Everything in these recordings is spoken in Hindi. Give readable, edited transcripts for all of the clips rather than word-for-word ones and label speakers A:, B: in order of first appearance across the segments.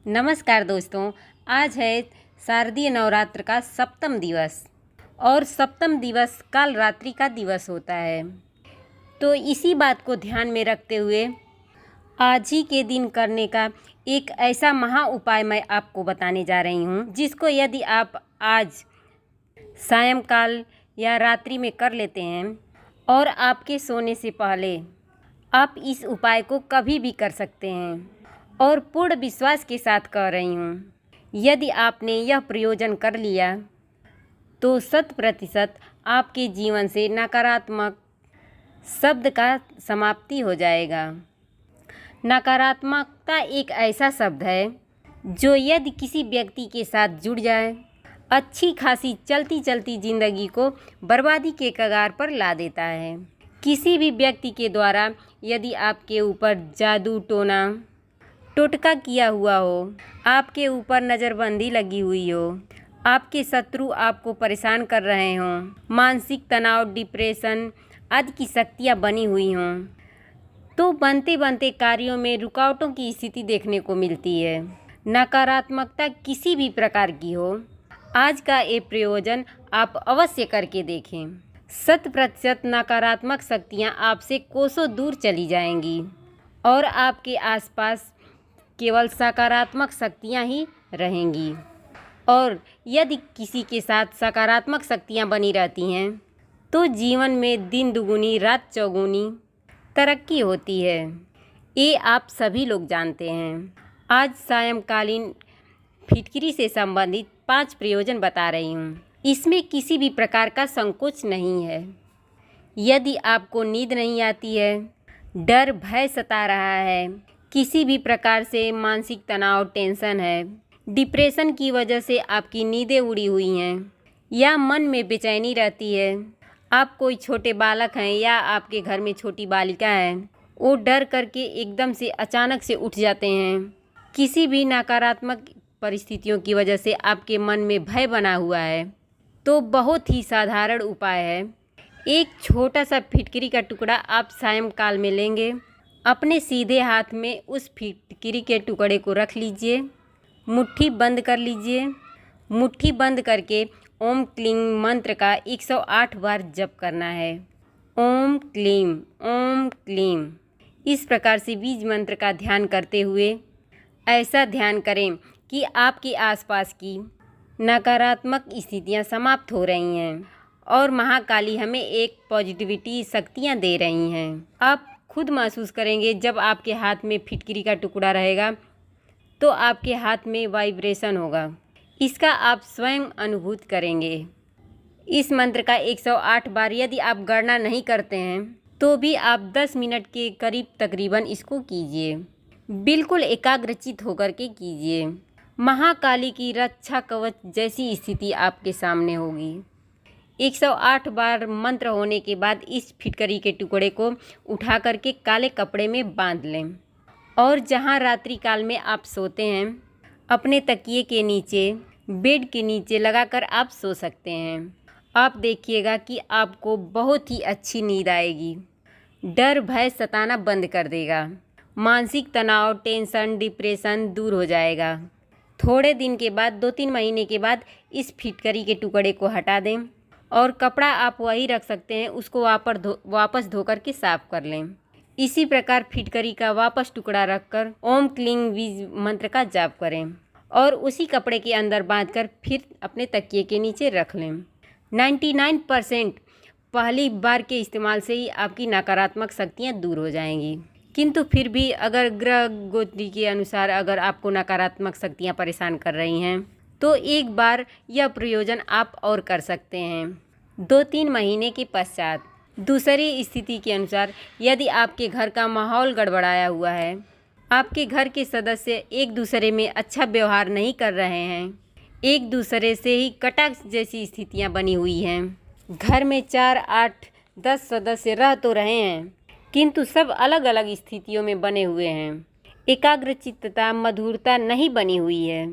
A: नमस्कार दोस्तों, आज है शारदीय नवरात्र का सप्तम दिवस और सप्तम दिवस काल रात्रि का दिवस होता है। तो इसी बात को ध्यान में रखते हुए आज ही के दिन करने का एक ऐसा महा उपाय मैं आपको बताने जा रही हूँ, जिसको यदि आप आज सायंकाल या रात्रि में कर लेते हैं और आपके सोने से पहले आप इस उपाय को कभी भी कर सकते हैं और पूर्ण विश्वास के साथ कह रही हूँ। यदि आपने यह प्रयोजन कर लिया तो 100% आपके जीवन से नकारात्मक शब्द का समाप्ति हो जाएगा। नकारात्मकता एक ऐसा शब्द है जो यदि किसी व्यक्ति के साथ जुड़ जाए, अच्छी खासी चलती चलती ज़िंदगी को बर्बादी के कगार पर ला देता है। किसी भी व्यक्ति के द्वारा यदि आपके ऊपर जादू टोना टोटका किया हुआ हो, आपके ऊपर नज़रबंदी लगी हुई हो, आपके शत्रु आपको परेशान कर रहे हों, मानसिक तनाव, डिप्रेशन आदि की शक्तियाँ बनी हुई हों, तो बनते बनते कार्यों में रुकावटों की स्थिति देखने को मिलती है। नकारात्मकता किसी भी प्रकार की हो, आज का ये प्रयोजन आप अवश्य करके देखें। 100% नकारात्मक शक्तियाँ आपसे कोसों दूर चली जाएंगी और आपके आसपास केवल सकारात्मक शक्तियाँ ही रहेंगी। और यदि किसी के साथ सकारात्मक शक्तियाँ बनी रहती हैं तो जीवन में दिन दुगुनी रात चौगुनी तरक्की होती है। ये आप सभी लोग जानते हैं। आज सायंकालीन फिटकरी से संबंधित 5 प्रयोजन बता रही हूँ। इसमें किसी भी प्रकार का संकोच नहीं है। यदि आपको नींद नहीं आती है, डर भय सता रहा है, किसी भी प्रकार से मानसिक तनाव टेंशन है, डिप्रेशन की वजह से आपकी नींदें उड़ी हुई हैं या मन में बेचैनी रहती है, आप कोई छोटे बालक हैं या आपके घर में छोटी बालिका है, वो डर करके एकदम से अचानक से उठ जाते हैं, किसी भी नकारात्मक परिस्थितियों की वजह से आपके मन में भय बना हुआ है, तो बहुत ही साधारण उपाय है। एक छोटा सा फिटकरी का टुकड़ा आप सायंकाल में लेंगे, अपने सीधे हाथ में उस फिटकरी के टुकड़े को रख लीजिए, मुट्ठी बंद कर लीजिए। मुट्ठी बंद करके ओम क्लीं मंत्र का 108 बार जप करना है। ओम क्लीं इस प्रकार से बीज मंत्र का ध्यान करते हुए ऐसा ध्यान करें कि आपके आसपास की नकारात्मक स्थितियां समाप्त हो रही हैं और महाकाली हमें एक पॉजिटिविटी शक्तियां दे रही हैं। आप खुद महसूस करेंगे जब आपके हाथ में फिटकरी का टुकड़ा रहेगा तो आपके हाथ में वाइब्रेशन होगा, इसका आप स्वयं अनुभूत करेंगे। इस मंत्र का 108 बार यदि आप गणना नहीं करते हैं तो भी आप 10 मिनट के करीब तकरीबन इसको कीजिए। बिल्कुल एकाग्रचित होकर के कीजिए। महाकाली की रक्षा कवच जैसी स्थिति आपके सामने होगी। 108 बार मंत्र होने के बाद इस फिटकरी के टुकड़े को उठा करके काले कपड़े में बांध लें और जहां रात्रि काल में आप सोते हैं अपने तकिए के नीचे, बेड के नीचे लगाकर आप सो सकते हैं। आप देखिएगा कि आपको बहुत ही अच्छी नींद आएगी। डर भय सताना बंद कर देगा। मानसिक तनाव टेंशन डिप्रेशन दूर हो जाएगा। थोड़े दिन के बाद 2-3 महीने के बाद इस फिटकरी के टुकड़े को हटा दें और कपड़ा आप वही रख सकते हैं, उसको वापस धो कर के साफ़ कर लें। इसी प्रकार फिटकरी का वापस टुकड़ा रखकर ओम क्लीं बीज मंत्र का जाप करें और उसी कपड़े के अंदर बांधकर फिर अपने तकिए के नीचे रख लें। 99% पहली बार के इस्तेमाल से ही आपकी नकारात्मक शक्तियाँ दूर हो जाएंगी। किंतु फिर भी अगर ग्रह गोत्री के अनुसार अगर आपको नकारात्मक शक्तियाँ परेशान कर रही हैं तो एक बार यह प्रयोजन आप और कर सकते हैं। 2-3 महीने के पश्चात दूसरी स्थिति के अनुसार यदि आपके घर का माहौल गड़बड़ाया हुआ है, आपके घर के सदस्य एक दूसरे में अच्छा व्यवहार नहीं कर रहे हैं, एक दूसरे से ही कटाक्ष जैसी स्थितियां बनी हुई हैं, घर में 4, 8, 10 सदस्य रह तो रहे हैं किंतु सब अलग अलग स्थितियों में बने हुए हैं, एकाग्रचित्तता मधुरता नहीं बनी हुई है,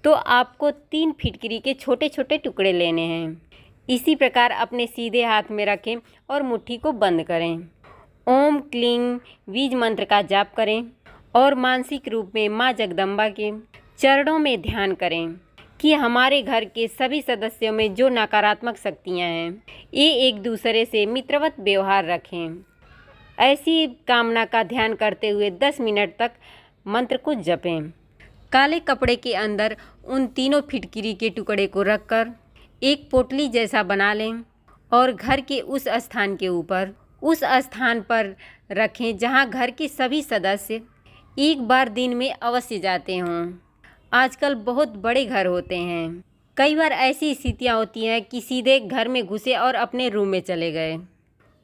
A: तो आपको 3 फिटकरी के छोटे छोटे टुकड़े लेने हैं। इसी प्रकार अपने सीधे हाथ में रखें और मुट्ठी को बंद करें। ओम क्लीं बीज मंत्र का जाप करें और मानसिक रूप में माँ जगदम्बा के चरणों में ध्यान करें कि हमारे घर के सभी सदस्यों में जो नकारात्मक शक्तियाँ हैं, ये एक दूसरे से मित्रवत व्यवहार रखें। ऐसी कामना का ध्यान करते हुए 10 मिनट तक मंत्र को जपें। काले कपड़े के अंदर उन तीनों फिटकिरी के टुकड़े को रखकर एक पोटली जैसा बना लें और घर के उस स्थान पर रखें जहां घर के सभी सदस्य एक बार दिन में अवश्य जाते हों। आजकल बहुत बड़े घर होते हैं। कई बार ऐसी स्थितियां होती हैं कि सीधे घर में घुसे और अपने रूम में चले गए।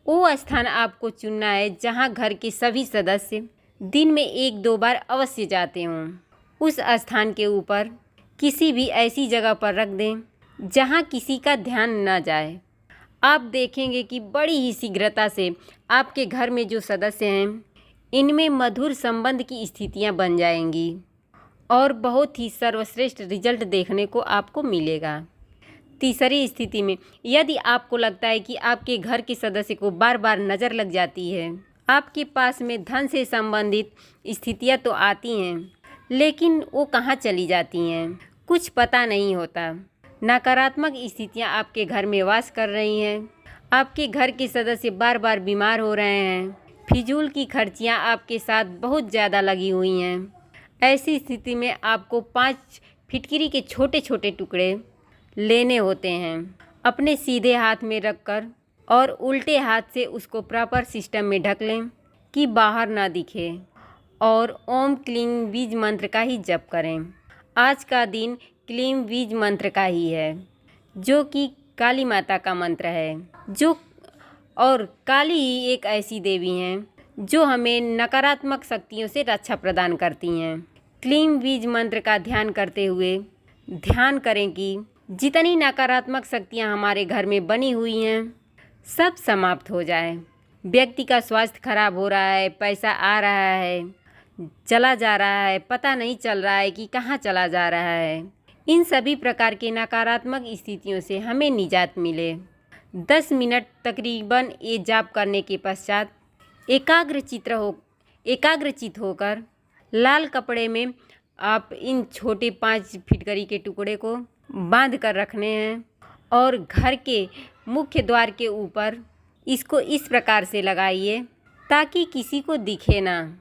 A: वो स्थान आपको चुनना है जहां घर के सभी सदस्य दिन में 1-2 बार अवश्य जाते हों। उस स्थान के ऊपर किसी भी ऐसी जगह पर रख दें जहां किसी का ध्यान न जाए। आप देखेंगे कि बड़ी ही शीघ्रता से आपके घर में जो सदस्य हैं, इनमें मधुर संबंध की स्थितियां बन जाएंगी और बहुत ही सर्वश्रेष्ठ रिजल्ट देखने को आपको मिलेगा। तीसरी स्थिति में, यदि आपको लगता है कि आपके घर के सदस्य को बार बार नज़र लग जाती है, आपके पास में धन से संबंधित स्थितियां तो आती हैं, लेकिन वो कहाँ चली जाती हैं, कुछ पता नहीं होता। नकारात्मक स्थितियां आपके घर में वास कर रही हैं। आपके घर के सदस्य बार बार बीमार हो रहे हैं। फिजूल की खर्चियां आपके साथ बहुत ज़्यादा लगी हुई हैं। ऐसी स्थिति में आपको 5 फिटकिरी के छोटे छोटे टुकड़े लेने होते हैं, अपने सीधे हाथ में रखकर और उल्टे हाथ से उसको प्रॉपर सिस्टम में ढक लें कि बाहर ना दिखे और ओम क्लीं बीज मंत्र का ही जप करें। आज का दिन क्लीं बीज मंत्र का ही है, जो कि काली माता का मंत्र है। और काली ही एक ऐसी देवी हैं जो हमें नकारात्मक शक्तियों से रक्षा प्रदान करती हैं। क्लीं बीज मंत्र का ध्यान करते हुए ध्यान करें कि जितनी नकारात्मक शक्तियां हमारे घर में बनी हुई हैं, सब समाप्त हो जाए। व्यक्ति का स्वास्थ्य खराब हो रहा है, पैसा आ रहा है, चला जा रहा है, पता नहीं चल रहा है कि कहाँ चला जा रहा है। इन सभी प्रकार के नकारात्मक स्थितियों से हमें निजात मिले। 10 मिनट तकरीबन ये जाप करने के पश्चात एकाग्रचित होकर लाल कपड़े में आप इन छोटे 5 फिटकरी के टुकड़े को बांध कर रखने हैं और घर के मुख्य द्वार के ऊपर इसको इस प्रकार से लगाइए ताकि किसी को दिखे ना।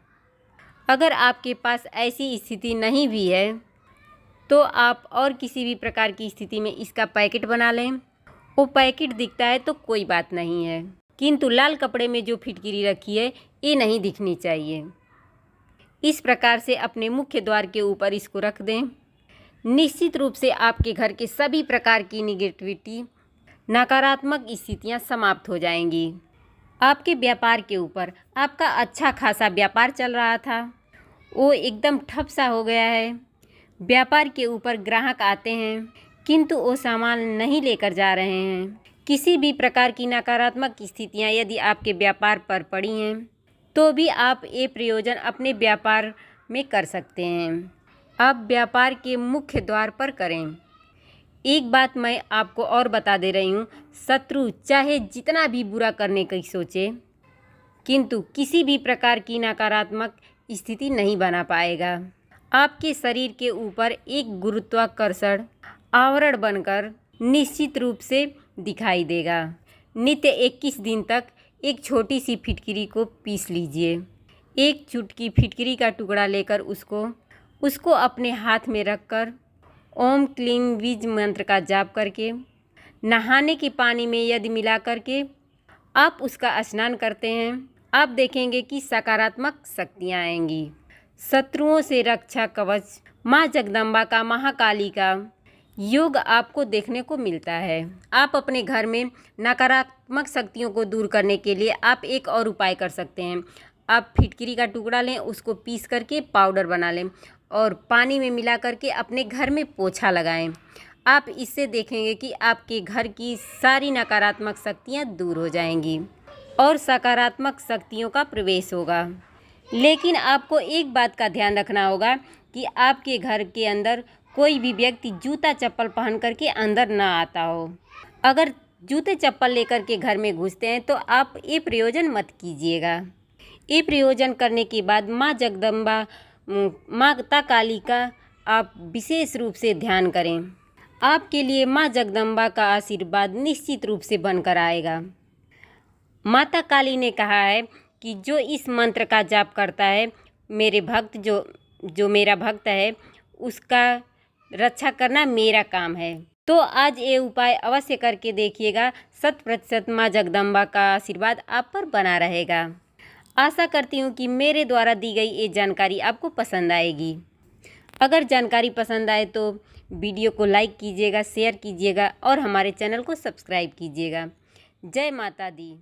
A: अगर आपके पास ऐसी स्थिति नहीं भी है तो आप और किसी भी प्रकार की स्थिति में इसका पैकेट बना लें। वो पैकेट दिखता है तो कोई बात नहीं है, किंतु लाल कपड़े में जो फिटकिरी रखी है ये नहीं दिखनी चाहिए। इस प्रकार से अपने मुख्य द्वार के ऊपर इसको रख दें। निश्चित रूप से आपके घर के सभी प्रकार की निगेटिविटी, नकारात्मक स्थितियां समाप्त हो जाएंगी। आपके व्यापार के ऊपर, आपका अच्छा खासा व्यापार चल रहा था, वो एकदम ठप सा हो गया है। व्यापार के ऊपर ग्राहक आते हैं किंतु वो सामान नहीं लेकर जा रहे हैं। किसी भी प्रकार की नकारात्मक स्थितियां यदि आपके व्यापार पर पड़ी हैं तो भी आप ये प्रयोजन अपने व्यापार में कर सकते हैं। आप व्यापार के मुख्य द्वार पर करें। एक बात मैं आपको और बता दे रही हूँ, शत्रु चाहे जितना भी बुरा करने की सोचे किंतु किसी भी प्रकार की नकारात्मक स्थिति नहीं बना पाएगा। आपके शरीर के ऊपर एक गुरुत्वाकर्षण आवरण बनकर निश्चित रूप से दिखाई देगा। नित्य 21 दिन तक एक छोटी सी फिटकिरी को पीस लीजिए। एक चुटकी फिटकिरी का टुकड़ा लेकर उसको अपने हाथ में रखकर ओम क्लीं बीज मंत्र का जाप करके नहाने के पानी में यदि मिला करके आप उसका स्नान करते हैं, आप देखेंगे कि सकारात्मक शक्तियाँ आएंगी। शत्रुओं से रक्षा कवच माँ जगदम्बा का, महाकाली का योग आपको देखने को मिलता है। आप अपने घर में नकारात्मक शक्तियों को दूर करने के लिए आप एक और उपाय कर सकते हैं। आप फिटकिरी का टुकड़ा लें, उसको पीस करके पाउडर बना लें और पानी में मिला करके अपने घर में पोछा लगाएं। आप इससे देखेंगे कि आपके घर की सारी नकारात्मक शक्तियां दूर हो जाएंगी और सकारात्मक शक्तियों का प्रवेश होगा। लेकिन आपको एक बात का ध्यान रखना होगा कि आपके घर के अंदर कोई भी व्यक्ति जूता चप्पल पहन करके अंदर ना आता हो। अगर जूते चप्पल लेकर के घर में घुसते हैं तो आप ये प्रयोजन मत कीजिएगा। ये प्रयोजन करने के बाद माँ जगदम्बा, माता काली का आप विशेष रूप से ध्यान करें। आपके लिए माँ जगदम्बा का आशीर्वाद निश्चित रूप से बनकर आएगा। माता काली ने कहा है कि जो इस मंत्र का जाप करता है, मेरे भक्त जो मेरा भक्त है, उसका रक्षा करना मेरा काम है। तो आज ये उपाय अवश्य करके देखिएगा। 100% माँ जगदम्बा का आशीर्वाद आप पर बना रहेगा। आशा करती हूँ कि मेरे द्वारा दी गई ये जानकारी आपको पसंद आएगी। अगर जानकारी पसंद आए तो वीडियो को लाइक कीजिएगा, शेयर कीजिएगा और हमारे चैनल को सब्सक्राइब कीजिएगा। जय माता दी।